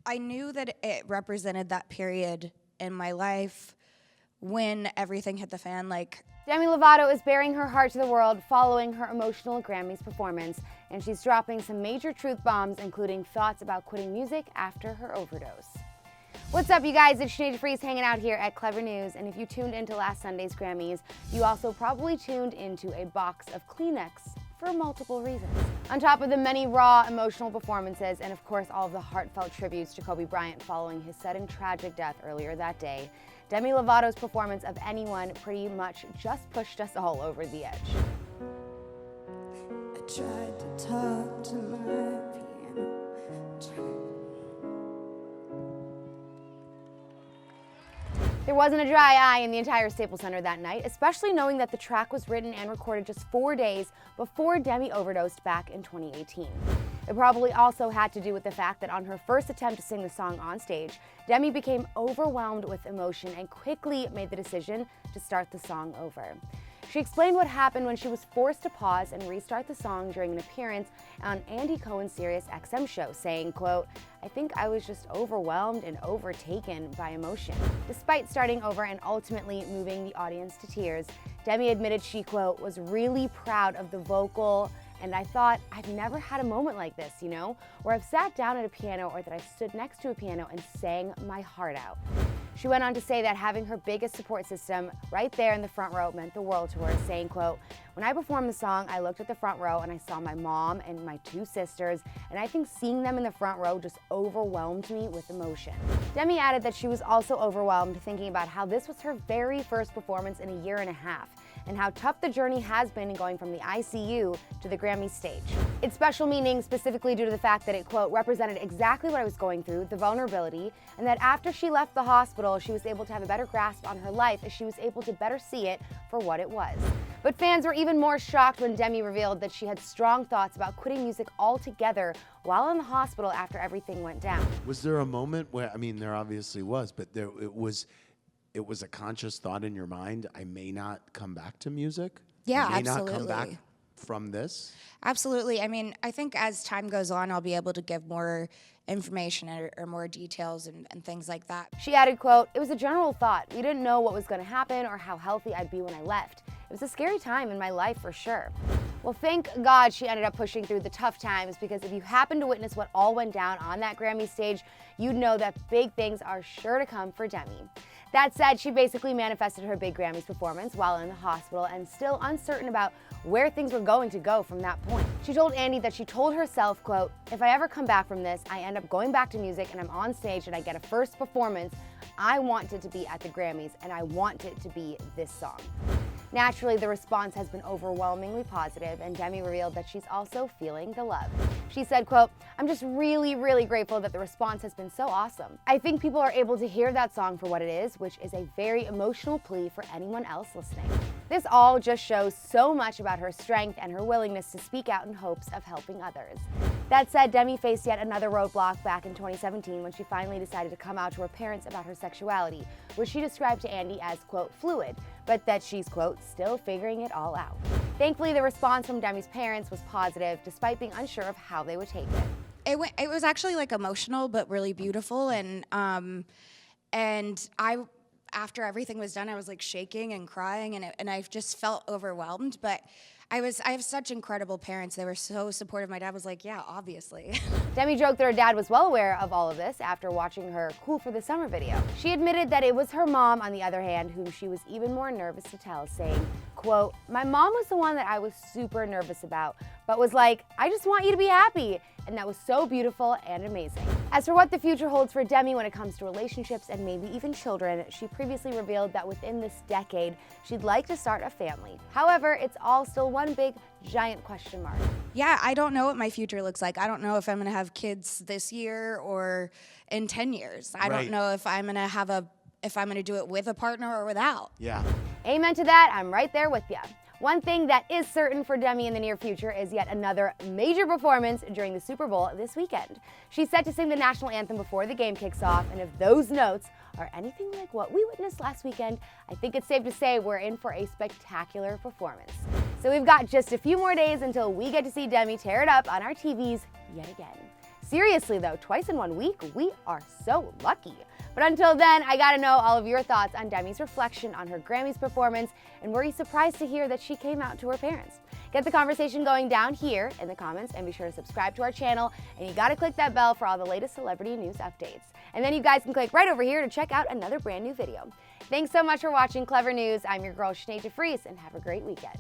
I knew that it represented that period in my life when everything hit the fan. Like, Demi Lovato is bearing her heart to the world following her emotional Grammys performance, and she's dropping some major truth bombs, including thoughts about quitting music after her overdose. What's up, you guys? It's Sinead Freeze hanging out here at Clevver News, and if you tuned into last Sunday's Grammys, you also probably tuned into a box of Kleenex for multiple reasons. On top of the many raw, emotional performances, and of course all of the heartfelt tributes to Kobe Bryant following his sudden tragic death earlier that day, Demi Lovato's performance of Anyone pretty much just pushed us all over the edge. I tried to talk to my piano. There wasn't a dry eye in the entire Staples Center that night, especially knowing that the track was written and recorded just 4 days before Demi overdosed back in 2018. It probably also had to do with the fact that on her first attempt to sing the song on stage, Demi became overwhelmed with emotion and quickly made the decision to start the song over. She explained what happened when she was forced to pause and restart the song during an appearance on Andy Cohen's Sirius XM show, saying, quote, "I think I was just overwhelmed and overtaken by emotion." Despite starting over and ultimately moving the audience to tears, Demi admitted she, quote, "was really proud of the vocal, and I thought, I've never had a moment like this, you know, where I've sat down at a piano or that I stood next to a piano and sang my heart out." She went on to say that having her biggest support system right there in the front row meant the world to her, saying, quote, "When I performed the song, I looked at the front row and I saw my mom and my 2 sisters, and I think seeing them in the front row just overwhelmed me with emotion." Demi added that she was also overwhelmed thinking about how this was her very first performance in a year and a half, and how tough the journey has been in going from the ICU to the Grammy stage. It's special meaning specifically due to the fact that it, quote, "represented exactly what I was going through, the vulnerability, and that after she left the hospital, she was able to have a better grasp on her life as she was able to better see it for what it was." But fans were even more shocked when Demi revealed that she had strong thoughts about quitting music altogether while in the hospital after everything went down. Was there a moment where, I mean, there obviously was, but it was a conscious thought in your mind, I may not come back to music? Yeah, I may not come back absolutely. from this? Absolutely. I mean, I think as time goes on, I'll be able to give more information or more details and things like that. She added, quote, "It was a general thought. We didn't know what was going to happen or how healthy I'd be when I left. It was a scary time in my life for sure." Well, thank God she ended up pushing through the tough times, because if you happen to witness what all went down on that Grammy stage, you'd know that big things are sure to come for Demi. That said, she basically manifested her big Grammys performance while in the hospital and still uncertain about where things were going to go from that point. She told Andy that she told herself, quote, "If I ever come back from this, I end up going back to music and I'm on stage and I get a first performance, I want it to be at the Grammys and I want it to be this song." Naturally, the response has been overwhelmingly positive, and Demi revealed that she's also feeling the love. She said, quote, "I'm just really, really grateful that the response has been so awesome. I think people are able to hear that song for what it is, which is a very emotional plea for anyone else listening." This all just shows so much about her strength and her willingness to speak out in hopes of helping others. That said, Demi faced yet another roadblock back in 2017 when she finally decided to come out to her parents about her sexuality, which she described to Andy as, quote, "fluid," but that she's, quote, "still figuring it all out." Thankfully, the response from Demi's parents was positive, despite being unsure of how they would take it. It was actually like emotional but really beautiful, and I, after everything was done, I was like shaking and crying, and I just felt overwhelmed. But I have such incredible parents. They were so supportive. My dad was like, "Yeah, obviously." Demi joked that her dad was well aware of all of this after watching her Cool for the Summer video. She admitted that it was her mom, on the other hand, whom she was even more nervous to tell, saying, quote, "My mom was the one that I was super nervous about, but was like, I just want you to be happy. And that was so beautiful and amazing." As for what the future holds for Demi when it comes to relationships and maybe even children, she previously revealed that within this decade, she'd like to start a family. However, it's all still one big, giant question mark. Yeah, I don't know what my future looks like. I don't know if I'm going to have kids this year or in 10 years. I Right. don't know if I'm going to do it with a partner or without. Yeah. Amen to that. I'm right there with you. One thing that is certain for Demi in the near future is yet another major performance during the Super Bowl this weekend. She's set to sing the national anthem before the game kicks off, and if those notes are anything like what we witnessed last weekend, I think it's safe to say we're in for a spectacular performance. So we've got just a few more days until we get to see Demi tear it up on our TVs yet again. Seriously though, twice in 1 week, we are so lucky. But until then, I gotta know all of your thoughts on Demi's reflection on her Grammys performance, and were you surprised to hear that she came out to her parents? Get the conversation going down here in the comments, and be sure to subscribe to our channel, and you gotta click that bell for all the latest celebrity news updates. And then you guys can click right over here to check out another brand new video. Thanks so much for watching Clevver News. I'm your girl, Sinead DeFries, and have a great weekend.